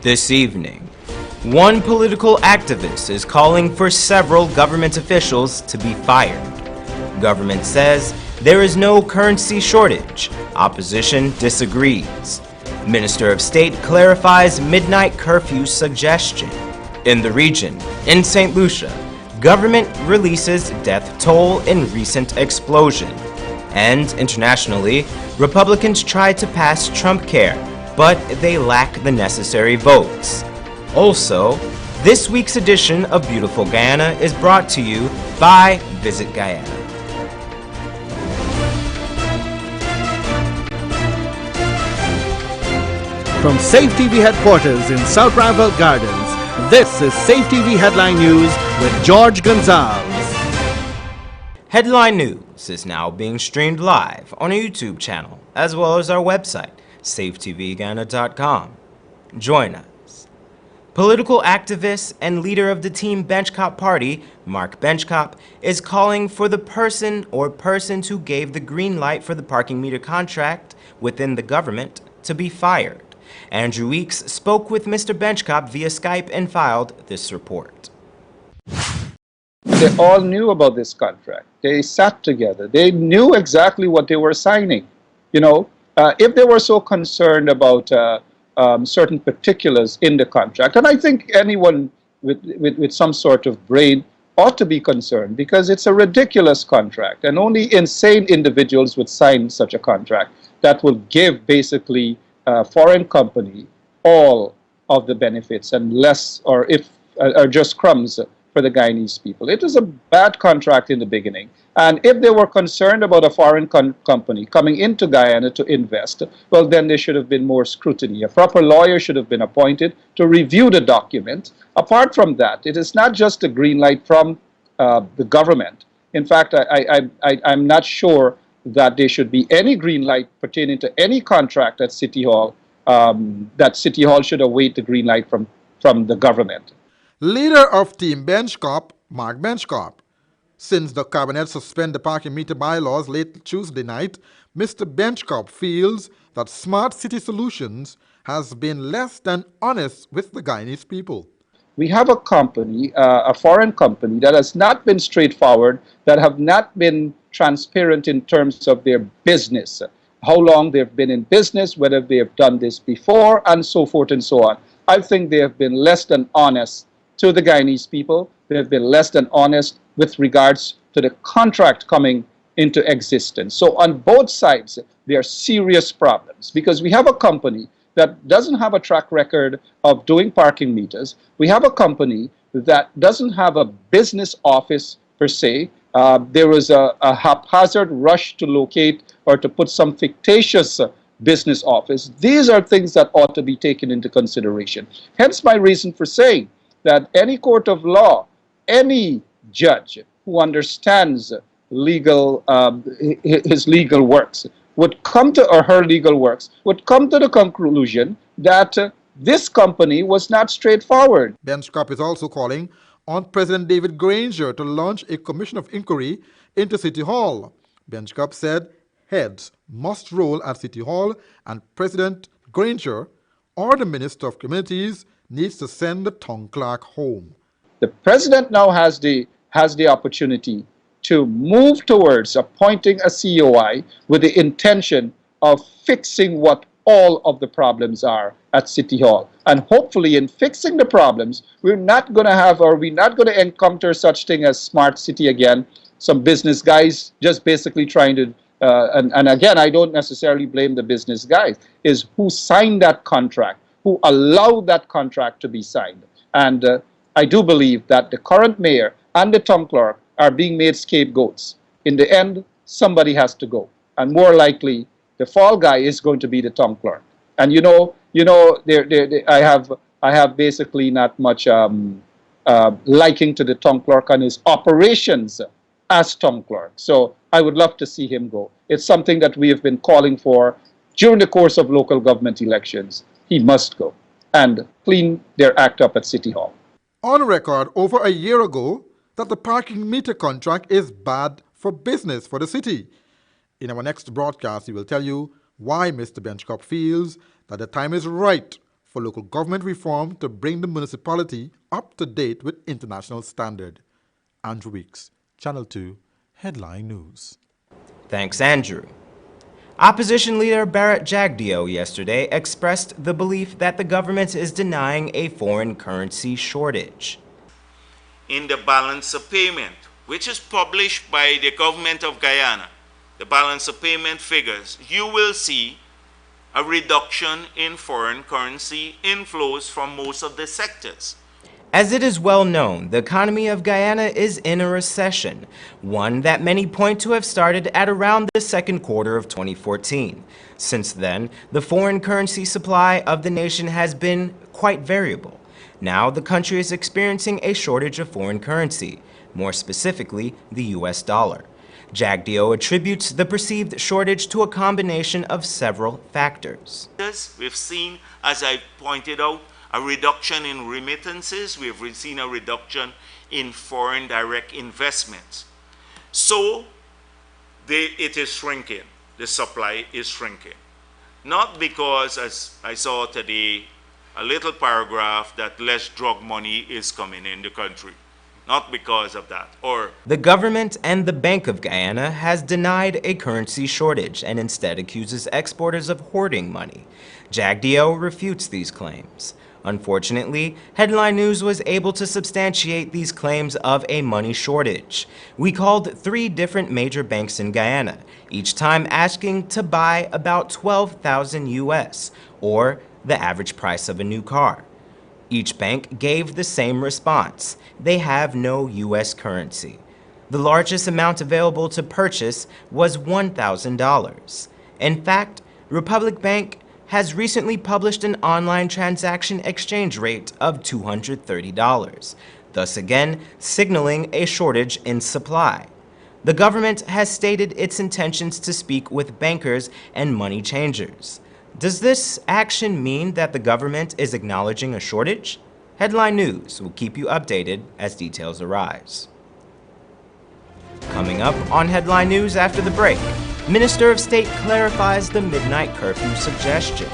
This evening, one political activist is calling for several government officials to be fired. Government says there is no currency shortage. Opposition disagrees. Minister of State clarifies midnight curfew suggestion. In the region, in St. Lucia, government releases death toll in recent explosion. And internationally, Republicans try to pass Trump Care, but they lack the necessary votes. Also, this week's edition of Beautiful Guyana is brought to you by Visit Guyana. From Safe TV headquarters in South Rival Gardens, this is Safe TV Headline News with George Gonzalez. Headline News is now being streamed live on our YouTube channel, as well as our website, safetvguyana.com. Join us. Political activist and leader of the Team Benchcop Party, Mark Benchcop, is calling for the person or persons who gave the green light for the parking meter contract within the government to be fired. Andrew Weeks spoke with Mr. Benchcop via Skype and filed this report. They all knew about this contract. They sat together. They knew exactly what they were signing. You know, if they were so concerned about certain particulars in the contract, and I think anyone with some sort of brain ought to be concerned, because it's a ridiculous contract, and only insane individuals would sign such a contract that will give basically a foreign company all of the benefits and less, or just crumbs for the Guyanese people. It was a bad contract in the beginning, and if they were concerned about a foreign company coming into Guyana to invest, well, then there should have been more scrutiny. A proper lawyer should have been appointed to review the document. Apart from that, it is not just a green light from the government. In fact, I'm not sure that there should be any green light pertaining to any contract at City Hall, that City Hall should await the green light from the government. Leader of Team Benchcop, Mark Benchcop. Since the cabinet suspended the parking meter bylaws late Tuesday night, Mr. Benchcop feels that Smart City Solutions has been less than honest with the Guyanese people. We have a company, a foreign company, that has not been straightforward, that have not been transparent in terms of their business, how long they've been in business, whether they have done this before, and so forth and so on. I think they have been less than honest to the Guyanese people. They have been less than honest with regards to the contract coming into existence. So on both sides, there are serious problems, because we have a company that doesn't have a track record of doing parking meters. We have a company that doesn't have a business office per se. There was a haphazard rush to locate or to put some fictitious business office. These are things that ought to be taken into consideration. Hence my reason for saying that any court of law, any judge who understands legal, his legal works, would come to, or her legal works, would come to the conclusion that this company was not straightforward. Benchcop is also calling on President David Granger to launch a commission of inquiry into City Hall. Benchcop said heads must roll at City Hall, and President Granger or the Minister of Communities needs to send the town clerk home. The president now has the opportunity to move towards appointing a COI with the intention of fixing what all of the problems are at City Hall. And hopefully in fixing the problems, we're not going to have, or we're not going to encounter such thing as Smart City again. Some business guys just basically trying to, and again, I don't necessarily blame the business guys, is who signed that contract, who allowed that contract to be signed. And I do believe that the current mayor and the town clerk are being made scapegoats. In the end, somebody has to go. And more likely, the fall guy is going to be the town clerk. And I have basically not much liking to the town clerk and his operations as town clerk. So I would love to see him go. It's something that we have been calling for during the course of local government elections. He must go and clean their act up at City Hall. On record over a year ago that the parking meter contract is bad for business for the city. In our next broadcast, we will tell you why Mr. Benchcop feels that the time is right for local government reform to bring the municipality up to date with international standard. Andrew Weeks, Channel 2, Headline News. Thanks, Andrew. Opposition leader Barrett Jagdeo yesterday expressed the belief that the government is denying a foreign currency shortage. In the balance of payment, which is published by the government of Guyana, the balance of payment figures, you will see a reduction in foreign currency inflows from most of the sectors. As it is well known, the economy of Guyana is in a recession, one that many point to have started at around the second quarter of 2014. Since then, the foreign currency supply of the nation has been quite variable. Now, the country is experiencing a shortage of foreign currency, more specifically, the US dollar. Jagdeo attributes the perceived shortage to a combination of several factors. We've seen, as I pointed out, a reduction in remittances. We've seen a reduction in foreign direct investments. So it is shrinking. The supply is shrinking. Not because, as I saw today, a little paragraph that less drug money is coming in the country. Not because of that. The government and the Bank of Guyana has denied a currency shortage and instead accuses exporters of hoarding money. Jagdeo refutes these claims. Unfortunately, Headline News was able to substantiate these claims of a money shortage. We called 3 different major banks in Guyana, each time asking to buy about 12,000 US, or the average price of a new car. Each bank gave the same response. They have no US currency. The largest amount available to purchase was $1,000. In fact, Republic Bank has recently published an online transaction exchange rate of $230, thus again signaling a shortage in supply. The government has stated its intentions to speak with bankers and money changers. Does this action mean that the government is acknowledging a shortage? Headline News will keep you updated as details arise. Coming up on Headline News after the break, Minister of State clarifies the midnight curfew suggestion.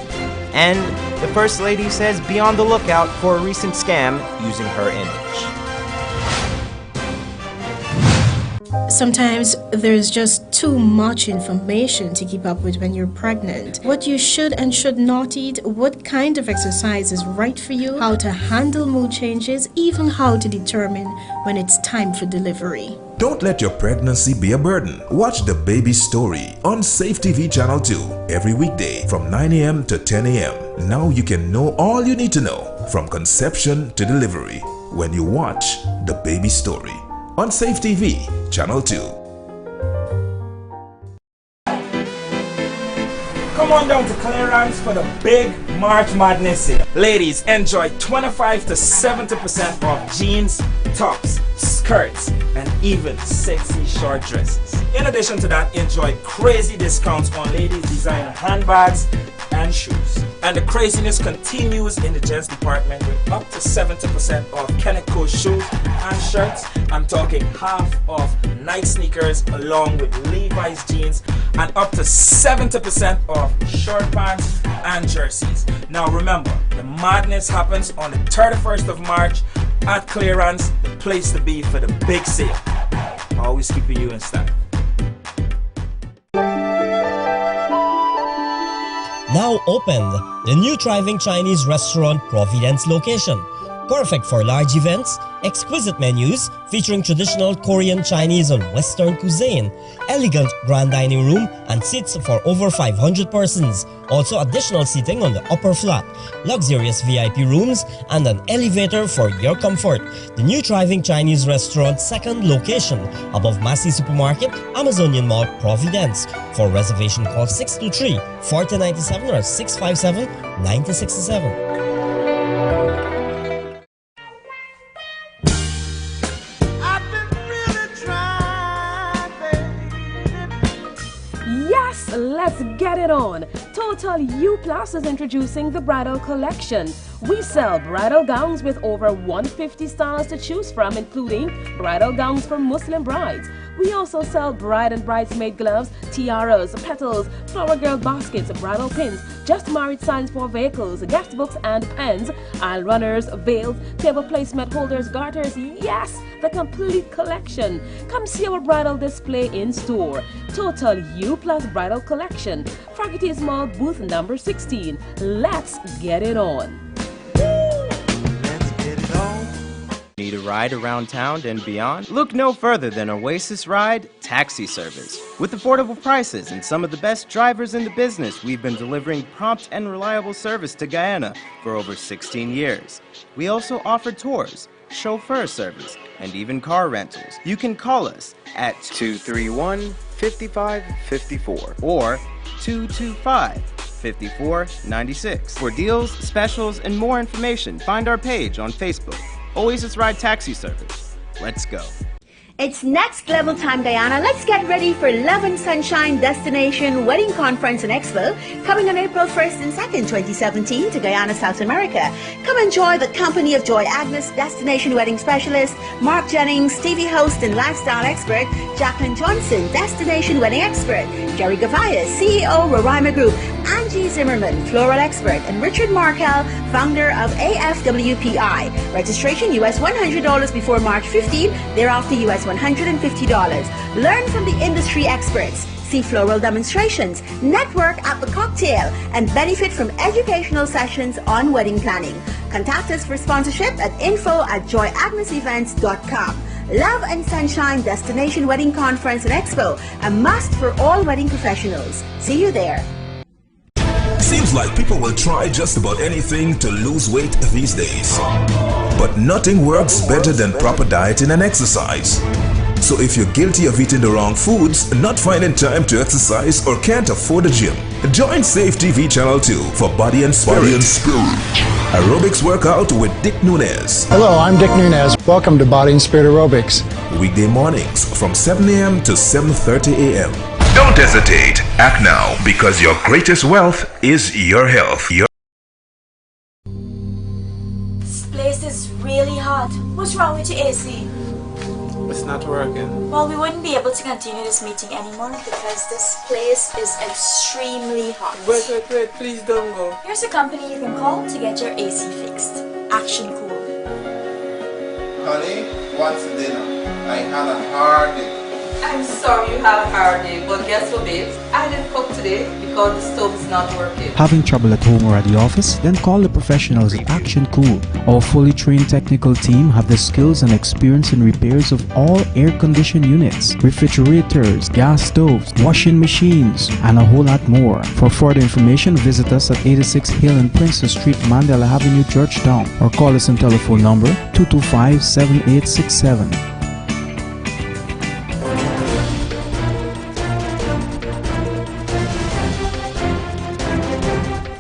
And the First Lady says be on the lookout for a recent scam using her image. Sometimes there's just too much information to keep up with when you're pregnant. What you should and should not eat, what kind of exercise is right for you, how to handle mood changes, even how to determine when it's time for delivery. Don't let your pregnancy be a burden. Watch The Baby Story on Safe TV Channel 2 every weekday from 9 a.m. to 10 a.m. Now you can know all you need to know from conception to delivery when you watch The Baby Story on Safe TV Channel 2. Come on down to clearance for the big March Madness sale. Ladies, enjoy 25 to 70% off jeans, tops, skirts, and even sexy short dresses. In addition to that, enjoy crazy discounts on ladies' designer handbags and shoes. And the craziness continues in the gents department with up to 70% off Kenneth Co shoes and shirts. I'm talking half off Nike sneakers along with Levi's jeans, and up to 70% off short pants and jerseys. Now remember, the madness happens on the 31st of March at Clearance, the place to be for the big sale. Always keeping you in style. Now opened, the new thriving Chinese restaurant Providence location. Perfect for large events, exquisite menus featuring traditional Korean, Chinese and Western cuisine, elegant grand dining room and seats for over 500 persons. Also additional seating on the upper flat, luxurious VIP rooms and an elevator for your comfort. The new thriving Chinese restaurant second location above Massey Supermarket, Amazonian Mall, Providence. For reservation call 623-4097 or 657-9067. Let's get it on. Total U Plus is introducing the bridal collection We sell bridal gowns with over 150 styles to choose from, including bridal gowns for Muslim brides. We also sell bride and bridesmaid gloves, tiaras, petals, flower girl baskets, bridal pins, just married signs for vehicles, guest books and pens, aisle runners, veils, table placement holders, garters. Yes, the complete collection. Come see our bridal display in store. Total U Plus Bridal Collection. Froggity's Mall, booth number 16. Let's get it on. Need a ride around town and beyond? Look no further than Oasis Ride Taxi Service. With affordable prices and some of the best drivers in the business, we've been delivering prompt and reliable service to Guyana for over 16 years. We also offer tours, chauffeur service, and even car rentals. You can call us at 231-5554 or 225-5496. For deals, specials, and more information, find our page on Facebook. Oasis Ride Taxi Service. Let's go. It's next level time, Guyana. Let's get ready for Love and Sunshine Destination Wedding Conference and Expo coming on April 1st and 2nd, 2017 to Guyana, South America. Come enjoy the company of Joy Agnes, Destination Wedding Specialist, Mark Jennings, TV host and lifestyle expert, Jacqueline Johnson, Destination Wedding Expert, Jerry Gavaya, CEO, Roraima Group, Angie Zimmerman, Floral Expert, and Richard Markel, founder of AFWPI. Registration US $100 before March 15, thereafter US $150. Learn from the industry experts, see floral demonstrations, network at the cocktail, and benefit from educational sessions on wedding planning. Contact us for sponsorship at info@joyagnesevents.com. Love and Sunshine Destination Wedding Conference and Expo, a must for all wedding professionals. See you there. Seems like people will try just about anything to lose weight these days. But nothing works better than proper dieting and exercise. So if you're guilty of eating the wrong foods, not finding time to exercise, or can't afford a gym, join Safe TV Channel 2 for Body and Spirit. Aerobics workout with Dick Nunez. Hello, I'm Dick Nunez. Welcome to Body and Spirit Aerobics. Weekday mornings from 7 a.m. to 7:30 a.m. Don't hesitate. Act now, because your greatest wealth is your health. This place is really hot. What's wrong with your AC? It's not working. Well, we wouldn't be able to continue this meeting anymore because this place is extremely hot. Wait, please don't go. Here's a company you can call to get your AC fixed. Action Cool. Honey, what's dinner? I had a hard day. I'm sorry you had a hard day, but guess what, babes? I didn't cook today because the stove is not working. Having trouble at home or at the office? Then call the professionals at Action Cool. Our fully trained technical team have the skills and experience in repairs of all air-conditioned units, refrigerators, gas stoves, washing machines, and a whole lot more. For further information, visit us at 86 Hill and Princess Street, Mandela Avenue, Georgetown, or call us on telephone number 225-7867.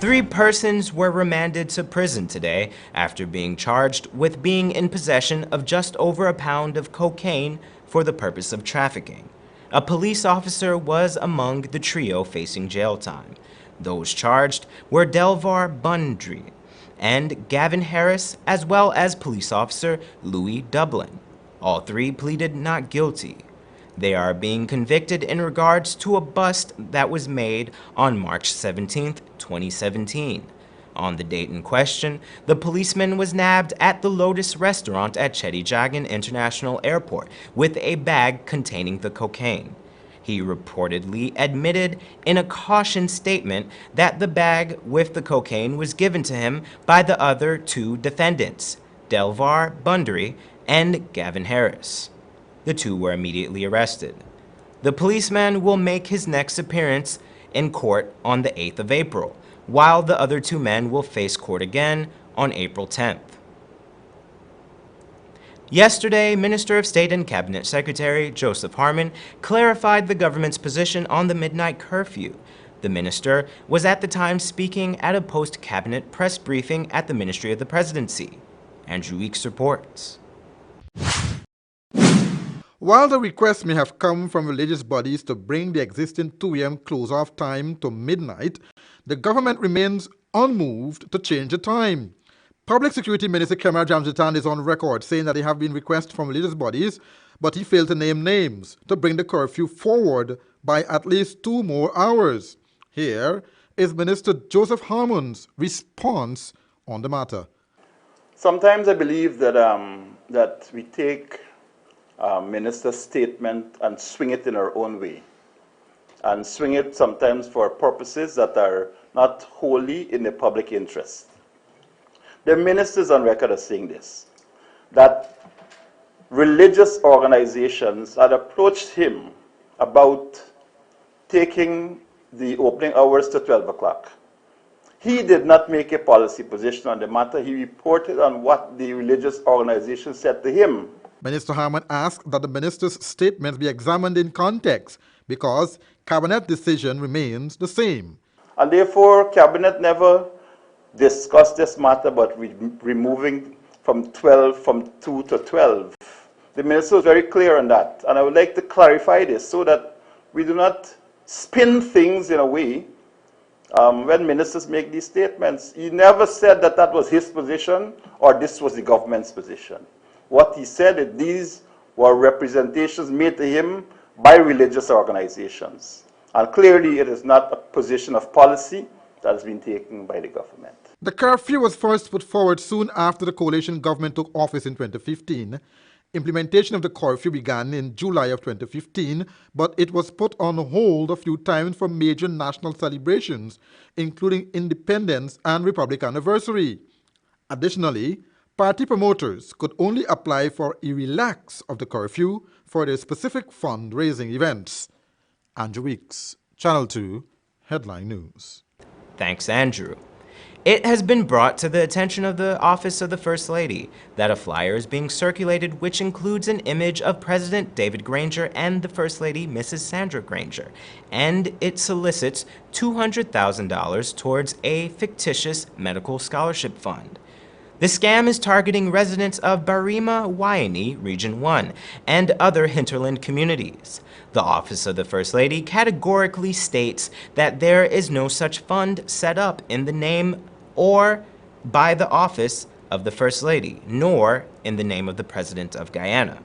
3 persons were remanded to prison today after being charged with being in possession of just over a pound of cocaine for the purpose of trafficking. A police officer was among the trio facing jail time. Those charged were Delvar Bundry and Gavin Harris, as well as police officer Louis Dublin. All 3 pleaded not guilty. They are being convicted in regards to a bust that was made on March 17, 2017. On the date in question, the policeman was nabbed at the Lotus restaurant at Chedijagan International Airport with a bag containing the cocaine. He reportedly admitted in a caution statement that the bag with the cocaine was given to him by the other 2 defendants, Delvar Bundry and Gavin Harris. The 2 were immediately arrested. The policeman will make his next appearance in court on the 8th of April, while the other 2 men will face court again on April 10th. Yesterday, Minister of State and Cabinet Secretary Joseph Harmon clarified the government's position on the midnight curfew. The minister was at the time speaking at a post-cabinet press briefing at the Ministry of the Presidency. Andrew Weeks reports. While the request may have come from religious bodies to bring the existing 2 a.m. close-off time to midnight, the government remains unmoved to change the time. Public Security Minister Kemar Jamjitan is on record saying that there have been requests from religious bodies, but he failed to name names to bring the curfew forward by at least 2 more hours. Here is Minister Joseph Harmon's response on the matter. Sometimes I believe that that we take minister's statement and swing it in our own way, and swing it sometimes for purposes that are not wholly in the public interest. The minister is on record as saying this, that religious organizations had approached him about taking the opening hours to 12 o'clock. He did not make a policy position on the matter. He reported on what the religious organization said to him. Minister Harmon asked that the minister's statements be examined in context because cabinet decision remains the same. And therefore, cabinet never discussed this matter about removing from 2 to 12. The minister was very clear on that. And I would like to clarify this so that we do not spin things in a way when ministers make these statements. He never said that that was his position or this was the government's position. What he said is these were representations made to him by religious organizations. And clearly it is not a position of policy that has been taken by the government. The curfew was first put forward soon after the coalition government took office in 2015. Implementation of the curfew began in July of 2015, but it was put on hold a few times for major national celebrations, including Independence and Republic Anniversary. Additionally, party promoters could only apply for a relax of the curfew for their specific fundraising events. Andrew Weeks, Channel 2, Headline News. Thanks, Andrew. It has been brought to the attention of the Office of the First Lady that a flyer is being circulated which includes an image of President David Granger and the First Lady, Mrs. Sandra Granger, and it solicits $200,000 towards a fictitious medical scholarship fund. The scam is targeting residents of Barima, Guyana, Region 1, and other hinterland communities. The Office of the First Lady categorically states that there is no such fund set up in the name or by the Office of the First Lady, nor in the name of the President of Guyana.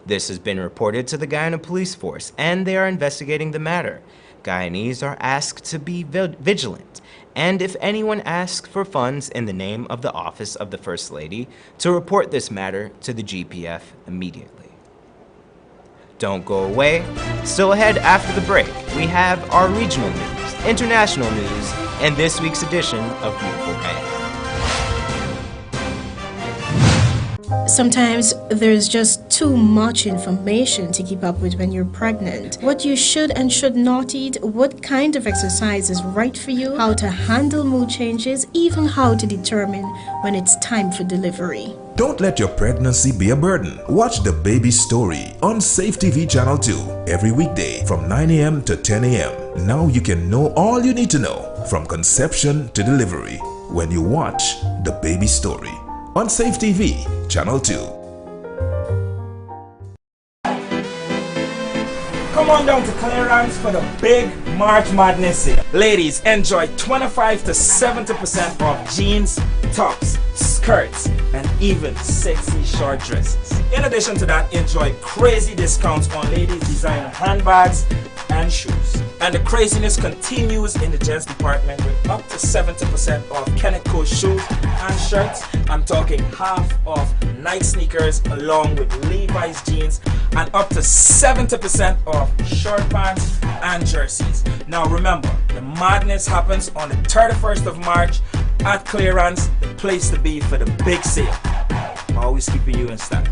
This has been reported to the Guyana Police Force, and they are investigating the matter. Guyanese are asked to be vigilant, and if anyone asks for funds in the name of the Office of the First Lady, to report this matter to the GPF immediately. Don't go away. Still ahead after the break, we have our regional news, international news, and this week's edition of Beautiful Guyana. Sometimes there's just too much information to keep up with when you're pregnant. What you should and should not eat, what kind of exercise is right for you, how to handle mood changes, even how to determine when it's time for delivery. Don't let your pregnancy be a burden. Watch The Baby Story on Safe TV Channel 2 every weekday from 9 a.m. to 10 a.m. Now you can know all you need to know from conception to delivery when you watch The Baby Story on Safe TV Channel 2. Come on down to clearance for the big March Madness sale. Ladies, enjoy 25 to 70% off jeans, tops, skirts, and even sexy short dresses. In addition to that, enjoy crazy discounts on ladies' designer handbags and shoes. And the craziness continues in the gents department with up to 70% off Kenneth Co shoes and shirts. I'm talking half off Nike sneakers along with Levi's jeans, and up to 70% off short pants and jerseys. Now remember, the madness happens on the 31st of March at Clearance, the place to be for the big sale. Always keeping you in style.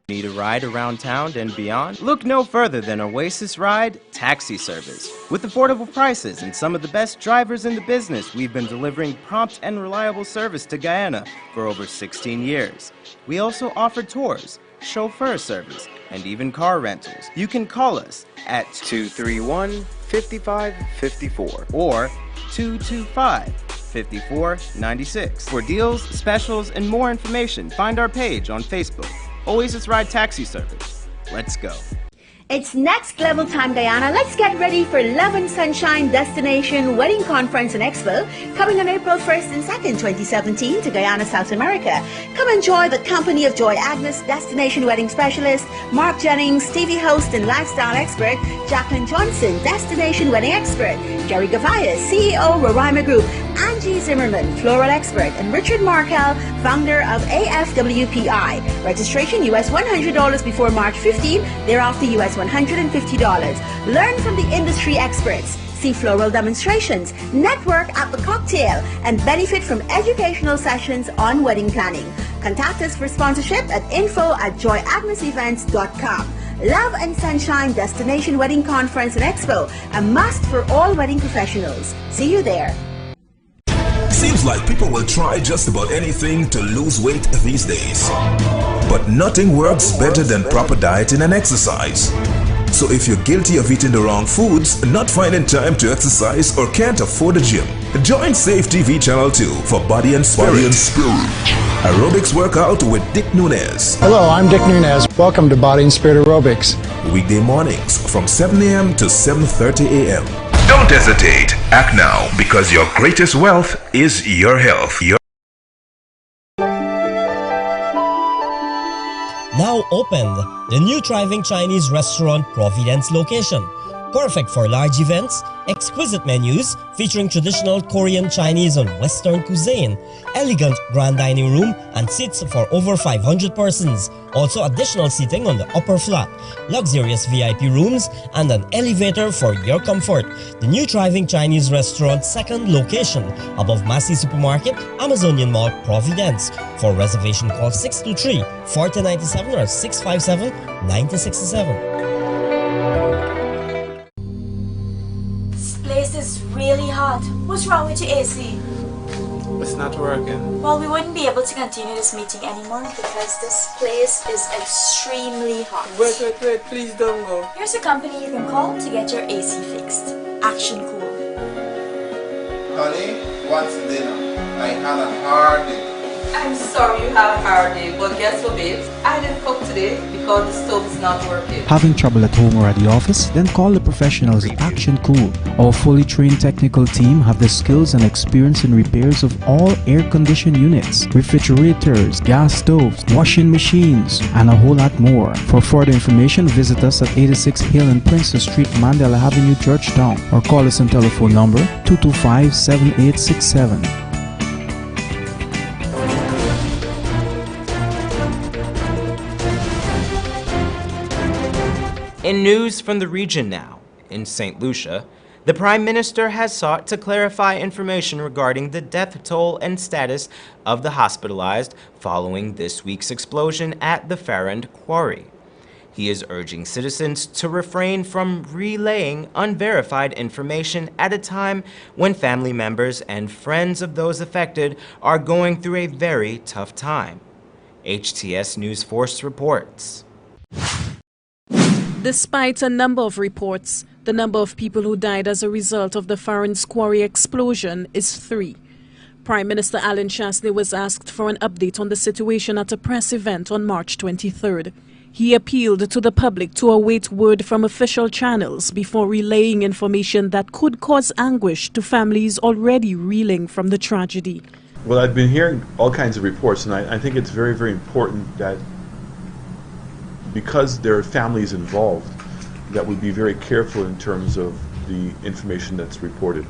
Need a ride around town and beyond? Look no further than Oasis Ride Taxi Service. With affordable prices and some of the best drivers in the business, we've been delivering prompt and reliable service to Guyana for over 16 years. We also offer tours, chauffeur service, and even car rentals. You can call us at 231-5554 or 225-5496. For deals, specials, and more information, find our page on Facebook. Oasis Ride Taxi Service. Let's go. It's next level time, Guyana. Let's get ready for Love and Sunshine Destination Wedding Conference and Expo coming on April 1st and 2nd, 2017 to Guyana, South America. Come enjoy the company of Joy Agnes, Destination Wedding Specialist, Mark Jennings, TV host and lifestyle expert, Jacqueline Johnson, Destination Wedding Expert, Jerry Gavaya, CEO, Roraima Group, Angie Zimmerman, Floral Expert, and Richard Markel, founder of AFWPI. Registration US $100 before March 15, thereafter US $150. Learn from the industry experts, see floral demonstrations, network at the cocktail, and benefit from educational sessions on wedding planning. Contact us for sponsorship at info@joyagnesevents.com. Love and Sunshine Destination Wedding Conference and Expo, a must for all wedding professionals. See you there. Seems like people will try just about anything to lose weight these days. But nothing works better than proper dieting and exercise. So if you're guilty of eating the wrong foods, not finding time to exercise, or can't afford a gym, join Safe TV Channel 2 for Body and Spirit. Aerobics workout with Dick Nunez. Hello, I'm Dick Nunez. Welcome to Body and Spirit Aerobics. Weekday mornings from 7 a.m. to 7:30 a.m. Don't hesitate. Act now, because your greatest wealth is your health. Now opened, the new thriving Chinese restaurant Providence location. Perfect for large events, exquisite menus featuring traditional Korean, Chinese and Western cuisine, elegant grand dining room and seats for over 500 persons. Also additional seating on the upper flat, luxurious VIP rooms and an elevator for your comfort. The new thriving Chinese restaurant second location above Massey Supermarket, Amazonian Mall, Providence. For reservation call 623-4097 or 657-9067. This is really hot. What's wrong with your AC? It's not working. Well, we wouldn't be able to continue this meeting anymore because this place is extremely hot. Wait, please don't go. Here's a company you can call to get your AC fixed. Action Cool. Honey, what's dinner? I had a hard day. I'm sorry you had a hard day, but guess what, babes? I didn't cook today because the stove is not working. Having trouble at home or at the office? Then call the professionals at Action Cool. Our fully trained technical team have the skills and experience in repairs of all air-conditioned units, refrigerators, gas stoves, washing machines, and a whole lot more. For further information, visit us at 86 Hill and Princess Street, Mandela Avenue, Georgetown, or call us on telephone number 225-7867. In news from the region now, in St. Lucia, the Prime Minister has sought to clarify information regarding the death toll and status of the hospitalized following this week's explosion at the Farrand quarry. He is urging citizens to refrain from relaying unverified information at a time when family members and friends of those affected are going through a very tough time. HTS News Force reports. Despite a number of reports, the number of people who died as a result of the Farrand quarry explosion is 3. Prime Minister Alan Chasney was asked for an update on the situation at a press event on March 23rd. He appealed to the public to await word from official channels before relaying information that could cause anguish to families already reeling from the tragedy. Well, I've been hearing all kinds of reports, and I think it's very, very important that because there are families involved, that we be very careful in terms of the information that's reported.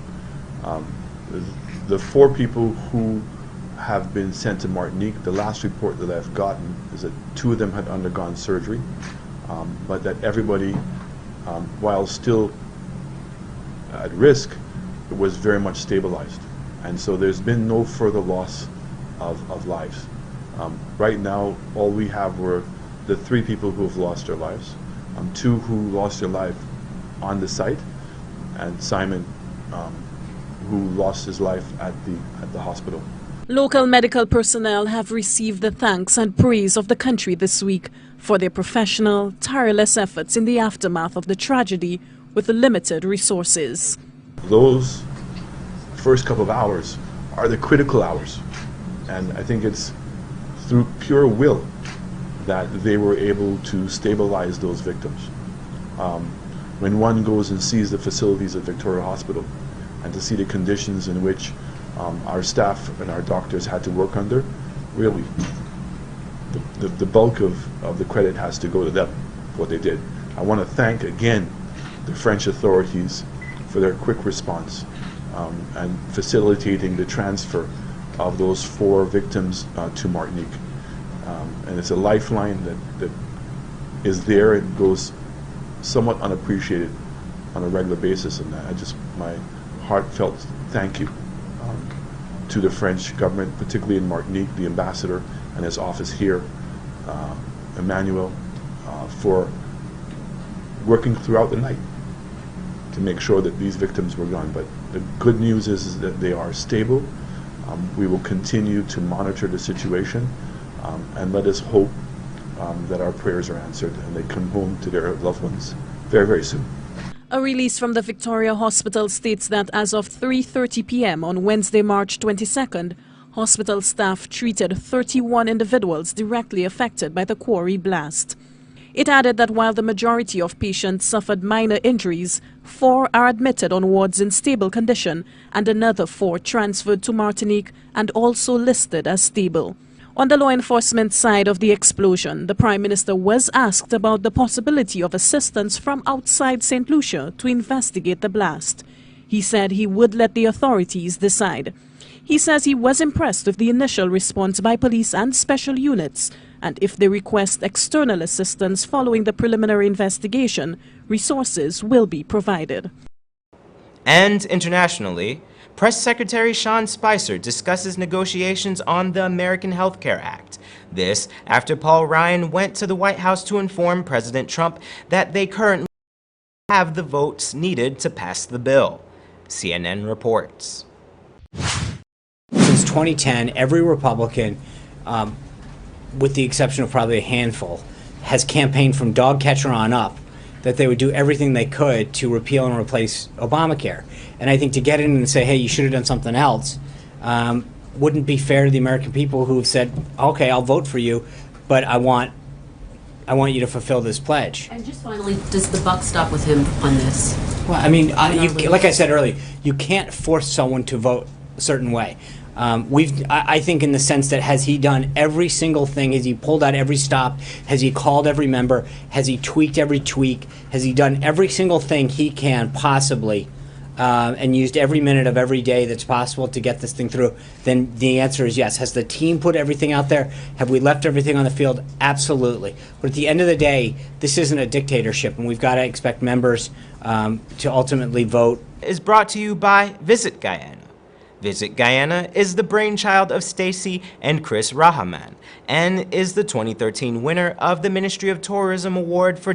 The 4 people who have been sent to Martinique, the last report that I've gotten is that 2 of them had undergone surgery, but that everybody, while still at risk, was very much stabilized. And so there's been no further loss of lives. Right now, all we have were the 3 people who have lost their lives, 2 who lost their life on the site, and Simon, who lost his life at the hospital. Local medical personnel have received the thanks and praise of the country this week for their professional, tireless efforts in the aftermath of the tragedy with the limited resources. Those first couple of hours are the critical hours, and I think it's through pure will that they were able to stabilize those victims. When one goes and sees the facilities at Victoria Hospital and to see the conditions in which our staff and our doctors had to work under, really, the bulk of the credit has to go to them, what they did. I want to thank again the French authorities for their quick response and facilitating the transfer of those 4 victims to Martinique. And it's a lifeline that is there and goes somewhat unappreciated on a regular basis, and my heartfelt thank you to the French government, particularly in Martinique, the ambassador and his office here, Emmanuel, for working throughout the night to make sure that these victims were gone. But the good news is that they are stable. We will continue to monitor the situation, and let us hope that our prayers are answered and they come home to their loved ones very, very soon. A release from the Victoria Hospital states that as of 3:30 p.m. on Wednesday, March 22nd, hospital staff treated 31 individuals directly affected by the quarry blast. It added that while the majority of patients suffered minor injuries, 4 are admitted on wards in stable condition and another 4 transferred to Martinique and also listed as stable. On the law enforcement side of the explosion, the Prime Minister was asked about the possibility of assistance from outside St. Lucia to investigate the blast. He said he would let the authorities decide. He says he was impressed with the initial response by police and special units, and if they request external assistance following the preliminary investigation, resources will be provided. And internationally, Press Secretary Sean Spicer discusses negotiations on the American Health Care Act. This after Paul Ryan went to the White House to inform President Trump that they currently have the votes needed to pass the bill. CNN reports. Since 2010, every Republican, with the exception of probably a handful, has campaigned from dog catcher on up that they would do everything they could to repeal and replace Obamacare. And I think to get in and say, hey, you should have done something else, wouldn't be fair to the American people who have said, okay, I'll vote for you, but I want you to fulfill this pledge. And just finally, does the buck stop with him on this? Well, I mean, like I said earlier, you can't force someone to vote a certain way. I think in the sense that has he done every single thing? Has he pulled out every stop? Has he called every member? Has he tweaked every tweak? Has he done every single thing he can possibly and used every minute of every day that's possible to get this thing through? Then the answer is yes. Has the team put everything out there? Have we left everything on the field? Absolutely. But at the end of the day, this isn't a dictatorship, and we've got to expect members to ultimately vote. Is brought to you by Visit Guyana. Visit Guyana is the brainchild of Stacy and Chris Rahaman and is the 2013 winner of the Ministry of Tourism Award for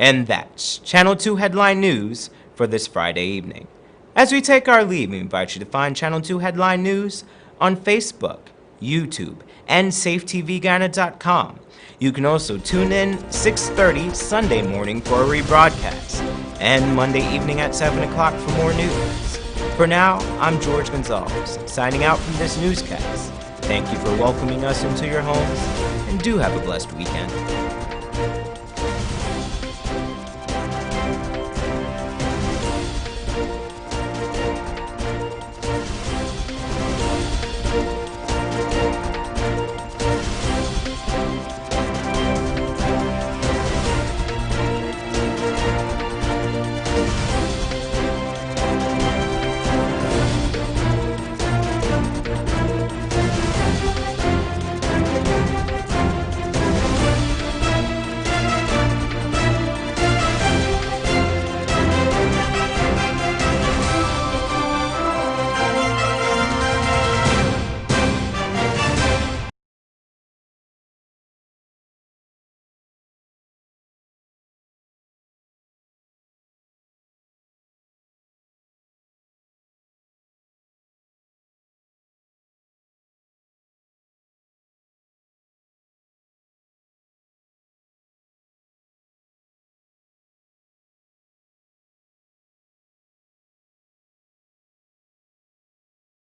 And that's Channel 2 Headline News for this Friday evening. As we take our leave, we invite you to find Channel 2 Headline News on Facebook, YouTube, and safetvguyana.com. You can also tune in 6:30 Sunday morning for a rebroadcast, and Monday evening at 7 o'clock for more news. For now, I'm George Gonzalez, signing out from this newscast. Thank you for welcoming us into your homes, and do have a blessed weekend.